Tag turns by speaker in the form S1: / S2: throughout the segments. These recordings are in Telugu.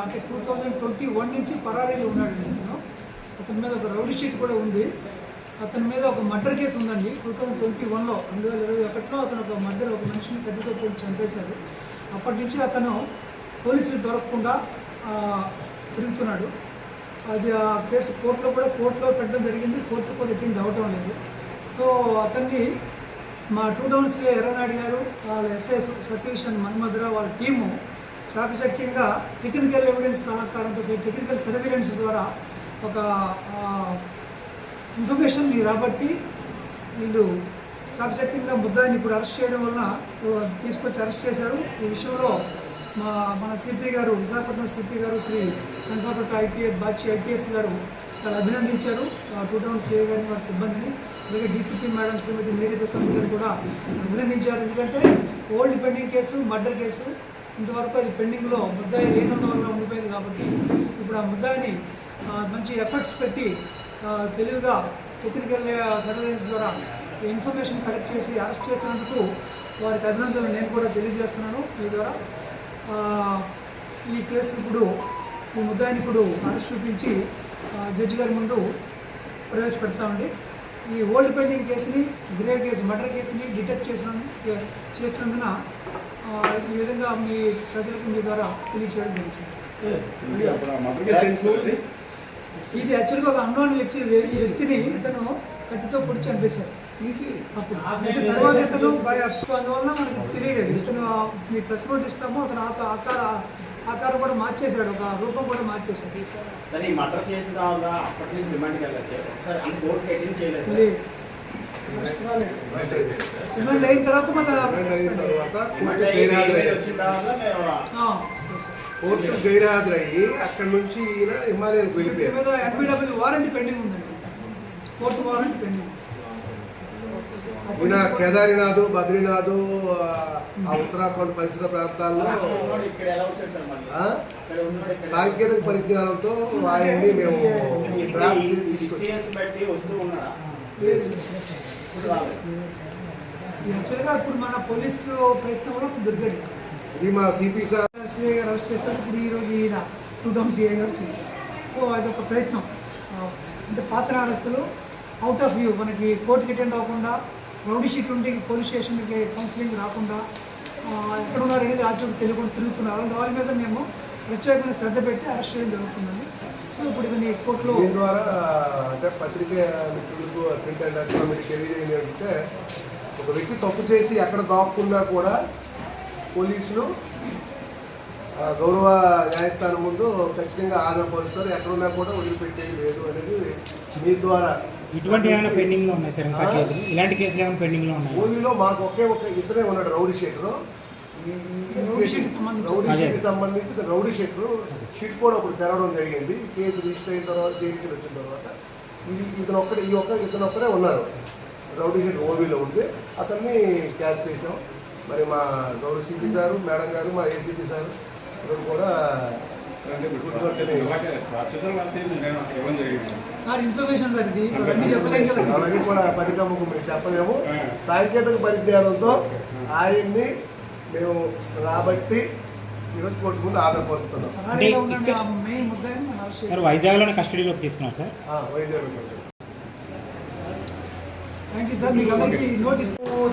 S1: అంటే 2021 నుంచి పరారీలో ఉన్నాడు. నేను అతని మీద ఒక రౌడీ షీట్ కూడా ఉంది. అతని మీద ఒక మర్డర్ కేసు ఉందండి 2021లో. 2021లో అతను ఒక మనిషిని కత్తితో పోయి చంపేశాడు. అప్పటి నుంచి అతను పోలీసులు దొరకకుండా తిరుగుతున్నాడు. అది ఆ కేసు కోర్టులో పెట్టడం జరిగింది. కోర్టు కూడా ఎటువంటి డౌట్ లేదు. సో అతన్ని మా 2 టౌన్స్ ఎర్రనాయుడు గారు, వాళ్ళ ఎస్ఐ సతీష్ అండ్ మన్మధురావు వాళ్ళ టీము చాకచక్యంగా టెక్నికల్ ఎవిడెన్స్ సహకారంతో టెక్నికల్ సర్వేలెన్స్ ద్వారా ఒక ఇన్ఫర్మేషన్ని రాబట్టి వీళ్ళు చాకచక్యంగా ముద్దాయిని ఇప్పుడు అరెస్ట్ చేయడం వలన తీసుకొచ్చి అరెస్ట్ చేశారు. ఈ విషయంలో మన సిపి గారు, విశాఖపట్నం సిపి గారు శ్రీ సంకాపట్ల బాచి ఐపీఎస్ గారు చాలా అభినందించారు 2 టౌన్స్ సిఐ గారిని, వారి సిబ్బందిని. అలాగే డీసీపీ మేడం శ్రీమతి మేరీ ప్రసాద్ గారు కూడా అభినందించారు. ఎందుకంటే old pending case, murder case ఇంతవరకు అది పెండింగ్లో ముద్దాయి లేనందువల్ల ఉండిపోయింది. కాబట్టి ఇప్పుడు ఆ ముద్దాయిని మంచి ఎఫర్ట్స్ పెట్టి తెలివిగా టెక్నికల్ సర్వేలెన్స్ ద్వారా ఇన్ఫర్మేషన్ కలెక్ట్ చేసి అరెస్ట్ చేసినందుకు వారికి అభినందనలు నేను కూడా తెలియజేస్తున్నాను. ఈ ద్వారా ఈ కేసు ఇప్పుడు ఈ ముద్దాయిని ఇప్పుడు అరెస్ట్ చూపించి జడ్జి గారి ముందు ప్రవేశపెడతామండి. ఈ ఓల్డ్ పెండింగ్ కేసుని, గ్రేవ్ కేసు, మర్డర్ కేసుని డిటెక్ట్ చేసినందున ఈ విధంగా మీ ప్రజలకు మీ ద్వారా తెలియచేయడం జరుగుతుంది. ఇది యాక్చువల్గా ఒక అన్నోన్ వ్యక్తిని ఇతను కత్తితో పొడిచి చంపేశారు. అప్పుడు తర్వాత ఇతను అందువల్ల మనకు తెలియలేదు. ఇతను మీ ప్రెస్ నోట్ ఇస్తాము, అతను ఆకారం కూడా మార్చేశాడు, ఒక రూపం కూడా మార్చేశాడు. రిమాండ్ అయిన తర్వాత
S2: కోర్టు గైర్హాజరయ్యి అక్కడ నుంచి హిమాలయాలకు వెళ్ళిపోయారు.
S1: ఎన్బిడబ్ల్యూ వారెంట్ పెండింగ్ ఉందండి, కోర్టు వారెంట్ పెండింగ్.
S2: ఈయన కేదారినాథ్, బద్రీనాథ్, ఆ ఉత్తరాఖండ్ పరిసర ప్రాంతాల్లో సాంకేతిక పరిజ్ఞానంతో ఆయన్ని మేము
S1: యాక్చువల్గా ఇప్పుడు మన పోలీసు ప్రయత్నం కూడా దొరికాడు.
S2: ఇది మా సిపి సార్
S1: సిఐ గారు అరెస్ట్ చేశారు. ఇప్పుడు ఈరోజు ఈయన 2 టౌన్ సిఐ గారు చేశారు. సో అదొక ప్రయత్నం. అంటే పాత్ర అరెస్టులు అవుట్ ఆఫ్ వ్యూ, మనకి కోర్టుకి అటెండ్ అవ్వకుండా, రౌడీ షీట్ ఉంటే పోలీస్ స్టేషన్కి కౌన్సిలింగ్ రాకుండా, ఎక్కడ ఉన్నారు అనేది ఆచూకు తెలియకుండా తిరుగుతున్నారు. వాళ్ళ మీద మేము ప్రత్యేకంగా శ్రద్ధ పెట్టి అరెస్ట్ చేయడం జరుగుతుందండి. సో ఇప్పుడు ఇది కోర్టులో
S2: దీని ద్వారా అంటే పత్రికా మిత్రులకు, ప్రింట్ అండ్ ఎలక్ట్రానిక్ తెలియజేయండి అంటే, ఒక వ్యక్తి తప్పు చేసి ఎక్కడ దాక్కున్నా కూడా పోలీసులు గౌరవ న్యాయస్థానం ముందు ఖచ్చితంగా ఆధారపరుస్తారు. ఎక్కడున్నా కూడా వదిలిపెట్టేది లేదు అనేది మీ ద్వారా.
S3: ఇటువంటి ఏమైనా పెండింగ్లో ఉన్నాయి సార్? ఇంకా ఇలాంటి కేసులు ఏమైనా పెండింగ్లో ఉన్నాయి?
S2: ఓన్లీలో మాకు ఒక ఇద్దరే ఉన్నాడు రౌడీ షీటర్. రౌడీ షీట్కి సంబంధించి రౌడీ షీట్ కూడా ఒకటి తెరవడం జరిగింది. కేసు రిజిస్టర్ అయిన తర్వాత, జైలుకి వచ్చిన తర్వాత ఇతను ఒక్కరే ఉన్నారు. రౌడీ షీట్ ఓవీలో ఉంది, అతన్ని క్యాచ్ చేసాం. మరి మా గౌరవ సిపి సారు, మేడం గారు, మా ఏసీపీ సారు ఇద్దరు కూడా అవన్నీ కూడా పరికమకు మేము చెప్పలేము. సాంకేతిక పరిజ్ఞానంతో ఆయన్ని మేము రాబట్టి ఈరోజు కోర్టు ముందు ఆధారపరుస్తున్నాం.
S3: సార్ వైజాగ్లోనే కస్టడీలోకి తీసుకున్నాం సార్.
S2: వైజాగ్లో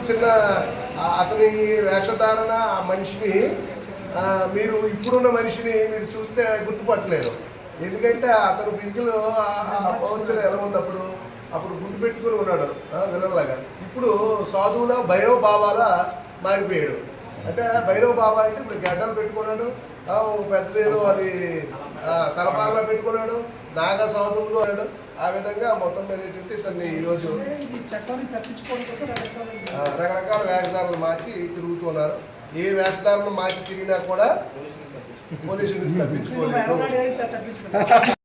S2: చిన్న అతని వేషధారణ, ఆ మనిషిని మీరు ఇప్పుడున్న మనిషిని మీరు చూస్తే గుర్తుపట్టలేరు. ఎందుకంటే అతను ఫిజికల్ పౌచర్ ఎలా ఉంది అప్పుడు గుర్తు పెట్టుకుని ఉన్నాడు విలన్లాగా. ఇప్పుడు సాధువుల భైరవ బాబాలా మారిపోయాడు. అంటే భైరవ బాబా అంటే ఇప్పుడు గడ్డలు పెట్టుకున్నాడు, పెద్దదేదో అది తలపాలలో పెట్టుకున్నాడు, నాగ సాధువులు అన్నాడు. ఆ విధంగా మొత్తం మీద ఏంటంటే ఇతన్ని ఈరోజు రకరకాల వేషధారణలు మార్చి తిరుగుతున్నారు. ఏ వేషధారణ మార్చి తిరిగినా కూడా పోలీసులు తప్పించుకోలేదు.